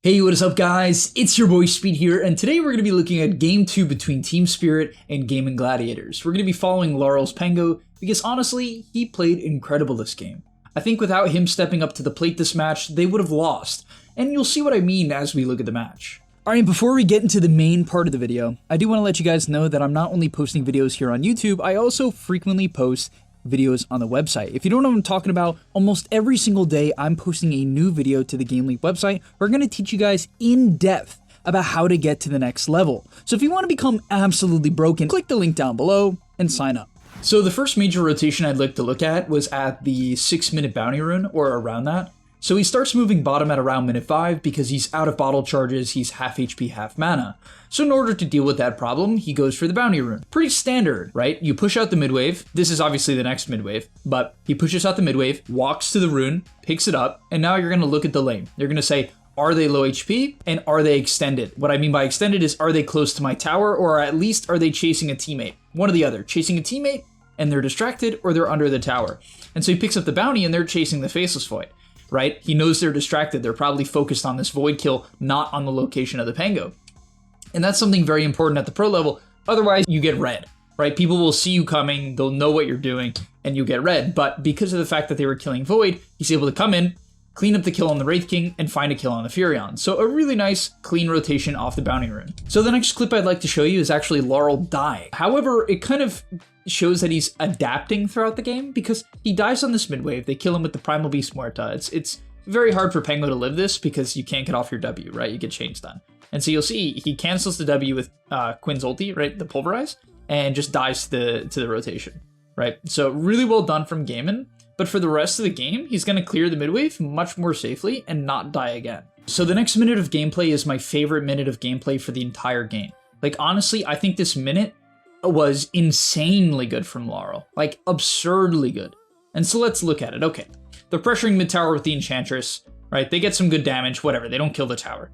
Hey, what is up guys? It's your boy Speed here, and today we're going to be looking at Game 2 between Team Spirit and Gaming Gladiators. We're going to be following Larl's Pengo because honestly, he played incredible this game. I think without him stepping up to the plate this match, they would have lost, and you'll see what I mean as we look at the match. Alright, before we get into the main part of the video, I do want to let you guys know that I'm not only posting videos here on YouTube, I also frequently post videos on the website. If you don't know what I'm talking about, almost every single day I'm posting a new video to the gameleap website. We're going to teach you guys in depth about how to get to the next level. So if you want to become absolutely broken, click the link down below and sign up. So the first major rotation I'd like to look at was at the 6-minute bounty rune, or around that. So he starts moving bottom at around minute 5 because he's out of bottle charges, he's half HP, half mana. So in order to deal with that problem, he goes for the bounty rune. Pretty standard, right? You push out the mid wave. This is obviously the next mid wave, but he pushes out the mid wave, walks to the rune, picks it up, and now you're going to look at the lane. You're going to say, are they low HP and are they extended? What I mean by extended is, are they close to my tower, or at least are they chasing a teammate? One or the other, chasing a teammate and they're distracted, or they're under the tower. And so he picks up the bounty and they're chasing the faceless void. Right? He knows they're distracted. They're probably focused on this void kill, not on the location of the Pengo. And that's something very important at the pro level. Otherwise, you get red, right? People will see you coming, they'll know what you're doing, and you get red. But because of the fact that they were killing void, he's able to come in, clean up the kill on the Wraith King, and find a kill on the Furion. So a really nice, clean rotation off the bounty rune. So the next clip I'd like to show you is actually Larl die. However, it kind of shows that he's adapting throughout the game because he dies on this mid wave. They kill him with the Primal Beast Muerta. It's very hard for Pengo to live this because you can't get off your W, right? You get chains done. And so you'll see he cancels the W with Quinn's ulti, right? The Pulverize, and just dies to the rotation, right? So really well done from Gaimin. But for the rest of the game, he's going to clear the mid wave much more safely and not die again. So the next minute of gameplay is my favorite minute of gameplay for the entire game. Like, honestly, I think this minute was insanely good from Larl. Like, absurdly good. And so let's look at it. Okay, they're pressuring mid tower with the Enchantress, right? They get some good damage, whatever. They don't kill the tower.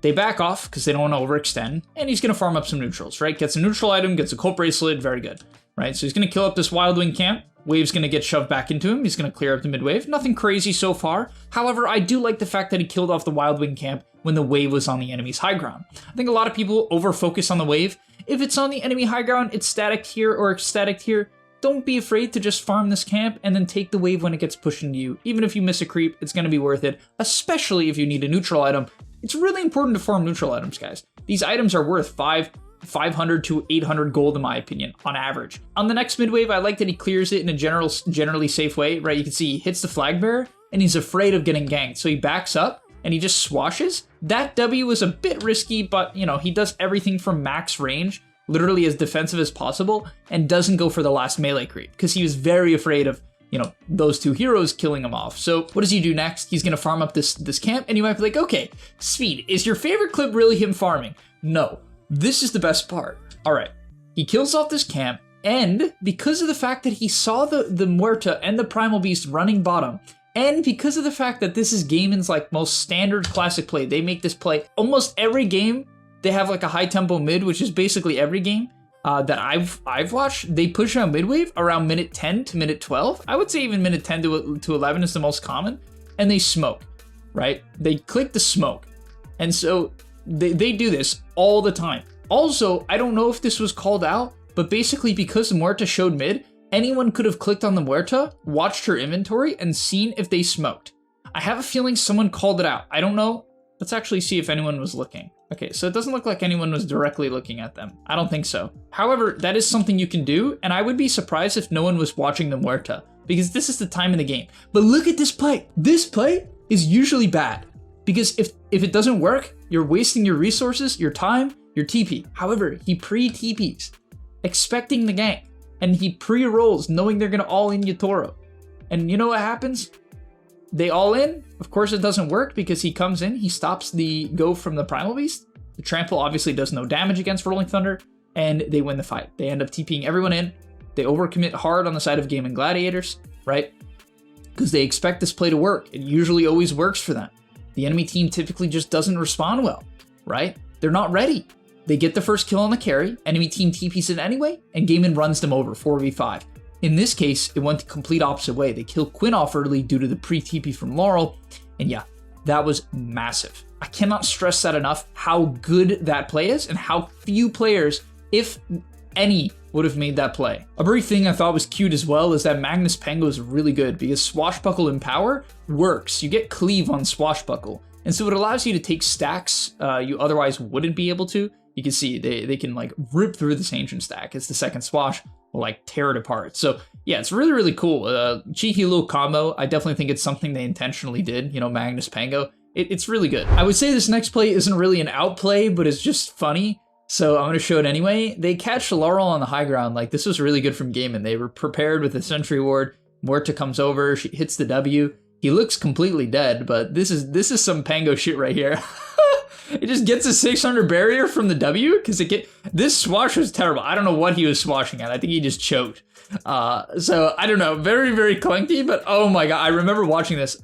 They back off because they don't want to overextend, and he's going to farm up some neutrals, right? Gets a neutral item, gets a Cult Bracelet, very good, right? So he's going to kill up this Wild Wing camp. Wave's going to get shoved back into him. He's going to clear up the mid wave. Nothing crazy so far. However, I do like the fact that he killed off the Wild Wing camp when the wave was on the enemy's high ground. I think a lot of people over-focus on the wave. If it's on the enemy high ground, it's static here or static here. Don't be afraid to just farm this camp and then take the wave when it gets pushed into you. Even if you miss a creep, it's going to be worth it, especially if you need a neutral item. It's really important to farm neutral items, guys. These items are worth 500 to 800 gold in my opinion, on average. On the next mid wave, I like that he clears it in a generally safe way, right? You can see he hits the flag bearer and he's afraid of getting ganked. So he backs up and he just swashes. That W was a bit risky, but you know, he does everything from max range, literally as defensive as possible, and doesn't go for the last melee creep because he was very afraid of, you know, those two heroes killing him off. So what does he do next? He's gonna farm up this camp, and you might be like, okay, Speed, is your favorite clip really him farming? No, this is the best part. All right, he kills off this camp, and because of the fact that he saw the Muerta and the Primal Beast running bottom, and because of the fact that this is Gaimin's like most standard classic play, they make this play almost every game. They have like a high tempo mid, which is basically every game that I've watched. They push out mid wave around minute 10 to minute 12. I would say even minute 10 to 11 is the most common, and they smoke, right? They click the smoke, and so they do this all the time. Also, I don't know if this was called out, but basically because the Muerta showed mid, anyone could have clicked on the Muerta, watched her inventory, and seen if they smoked. I have a feeling someone called it out. I don't know. Let's actually see if anyone was looking. Okay, so it doesn't look like anyone was directly looking at them. I don't think so. However, that is something you can do, and I would be surprised if no one was watching the Muerta, because this is the time in the game. But look at this play. This play is usually bad, because if it doesn't work, you're wasting your resources, your time, your TP. However, he pre-TPs, expecting the gank, and he pre-rolls, knowing they're gonna all-in Yatoro. And you know what happens? They all in. Of course it doesn't work because he comes in, he stops the go from the Primal Beast. The Trample obviously does no damage against Rolling Thunder, and they win the fight. They end up TPing everyone in. They overcommit hard on the side of Gaming Gladiators, right? Because they expect this play to work. It usually always works for them. The enemy team typically just doesn't respond well, right? They're not ready. They get the first kill on the carry, enemy team TPs it anyway, and Gaimin runs them over 4v5. In this case, it went the complete opposite way. They kill Quinn off early due to the pre-TP from Larl, and yeah, that was massive. I cannot stress that enough, how good that play is and how few players, if any, would have made that play. A brief thing I thought was cute as well is that Magnus Pango is really good because Swashbuckle in power works. You get cleave on Swashbuckle, and so it allows you to take stacks you otherwise wouldn't be able to. You can see they can like rip through this ancient stack as the second Swash will like tear it apart. So yeah, it's really, really cool. Cheeky little combo. I definitely think it's something they intentionally did, you know, Magnus Pango. It's really good. I would say this next play isn't really an outplay, but it's just funny. So I'm going to show it anyway. They catch Larl on the high ground. Like, this was really good from Gaimin. They were prepared with the Sentry Ward. Morta comes over. She hits the W. He looks completely dead, but this is some Pango shit right here. It just gets a 600 barrier from the W because this swash was terrible. I don't know what he was swashing at. I think he just choked. So I don't know. Very, very clunky, but oh my God. I remember watching this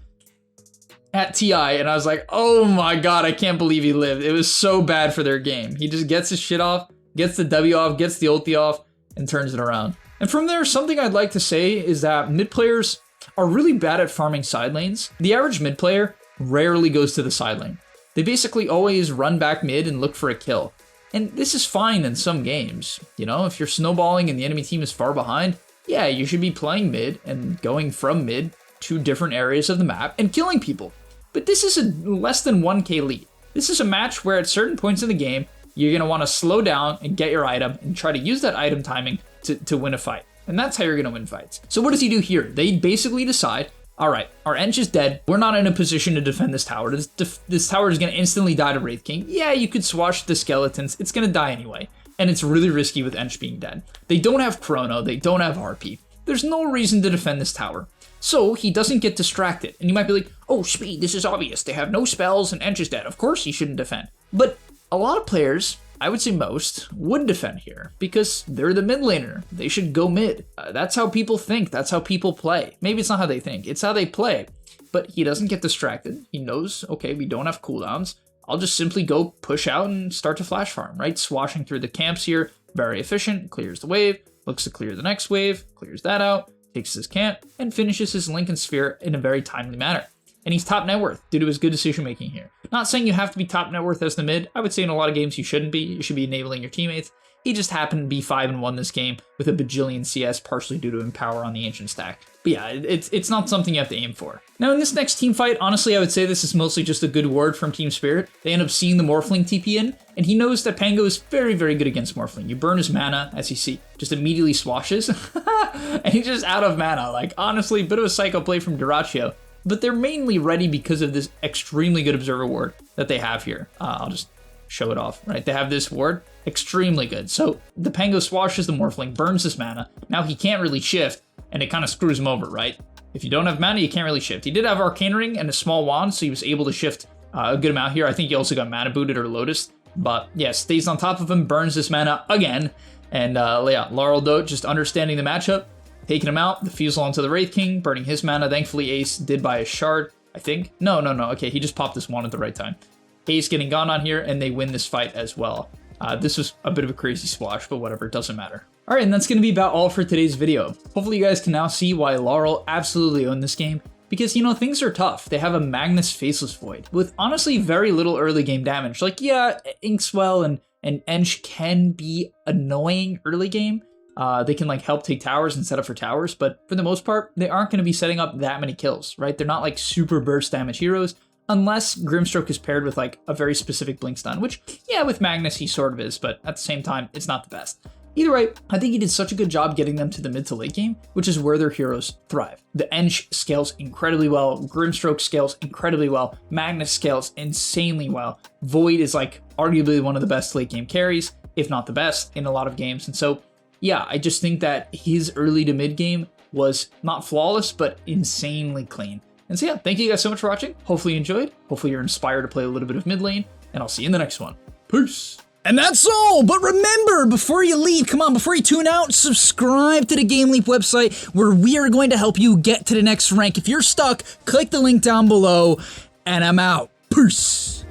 at TI, and I was like, oh my God, I can't believe he lived. It was so bad for their game. He just gets his shit off, gets the W off, gets the ulti off, and turns it around. And from there, something I'd like to say is that mid players are really bad at farming side lanes. The average mid player rarely goes to the side lane. They basically always run back mid and look for a kill. And this is fine in some games. You know, if you're snowballing and the enemy team is far behind, yeah, you should be playing mid and going from mid to different areas of the map and killing people. But this is a less than 1k lead. This is a match where at certain points in the game, you're going to want to slow down and get your item and try to use that item timing to win a fight. And that's how you're going to win fights. So what does he do here? They basically decide, all right, our Ench is dead. We're not in a position to defend this tower. This tower is going to instantly die to Wraith King. Yeah, you could swash the skeletons. It's going to die anyway. And it's really risky with Ench being dead. They don't have Chrono. They don't have RP. There's no reason to defend this tower. So he doesn't get distracted. And you might be like, oh, Speed, this is obvious. They have no spells and Ench is dead. Of course he shouldn't defend. But a lot of players, I would say most, would defend here because they're the mid laner. They should go mid. That's how people think. That's how people play. Maybe it's not how they think. It's how they play. But he doesn't get distracted. He knows, okay, we don't have cooldowns. I'll just simply go push out and start to flash farm, right? Swashing through the camps here. Very efficient. Clears the wave. Looks to clear the next wave. Clears that out. Takes his camp, and finishes his Lincoln Sphere in a very timely manner. And he's top net worth due to his good decision making here. Not saying you have to be top net worth as the mid. I would say in a lot of games you shouldn't be. You should be enabling your teammates. He just happened to be 5-1 this game with a bajillion CS, partially due to Empower on the Ancient stack. But yeah, it's not something you have to aim for. Now in this next team fight, honestly, I would say this is mostly just a good word from Team Spirit. They end up seeing the Morphling TP in, and he knows that Pango is very, very good against Morphling. You burn his mana, as you see, just immediately swashes, and he's just out of mana. Like, honestly, a bit of a psycho play from Duraccio, but they're mainly ready because of this extremely good Observer ward that they have here. I'll just show it off, right? They have this ward, extremely good. So the Pango swashes the Morphling, burns his mana. Now he can't really shift, and it kind of screws him over, right? If you don't have mana, you can't really shift. He did have Arcane Ring and a small wand, so he was able to shift a good amount here. I think he also got mana booted or Lotus, but yeah, stays on top of him, burns his mana again, and yeah, Larl though, just understanding the matchup, taking him out, the Fusel onto the Wraith King, burning his mana. Thankfully, Ace did buy a shard, I think. No, okay, he just popped this wand at the right time. Ace getting gone on here, and they win this fight as well. This was a bit of a crazy swash, but whatever, it doesn't matter. All right, and that's going to be about all for today's video. Hopefully you guys can now see why Larl absolutely owned this game, because, you know, things are tough. They have a Magnus Faceless Void with honestly very little early game damage. Like, yeah, Inkswell and Ench can be annoying early game. They can like help take towers and set up for towers, but for the most part, they aren't going to be setting up that many kills, right? They're not like super burst damage heroes, unless Grimstroke is paired with like a very specific blink stun, which, yeah, with Magnus he sort of is, but at the same time, it's not the best. Either way, I think he did such a good job getting them to the mid to late game, which is where their heroes thrive. The Ench scales incredibly well, Grimstroke scales incredibly well, Magnus scales insanely well. Void is like arguably one of the best late game carries, if not the best in a lot of games. And so, yeah, I just think that his early to mid game was not flawless, but insanely clean. And so yeah, thank you guys so much for watching. Hopefully you enjoyed. Hopefully you're inspired to play a little bit of mid lane, and I'll see you in the next one. Peace. And that's all, but remember, before you leave, come on, before you tune out, subscribe to the GameLeap website where we are going to help you get to the next rank. If you're stuck, click the link down below, and I'm out. Peace.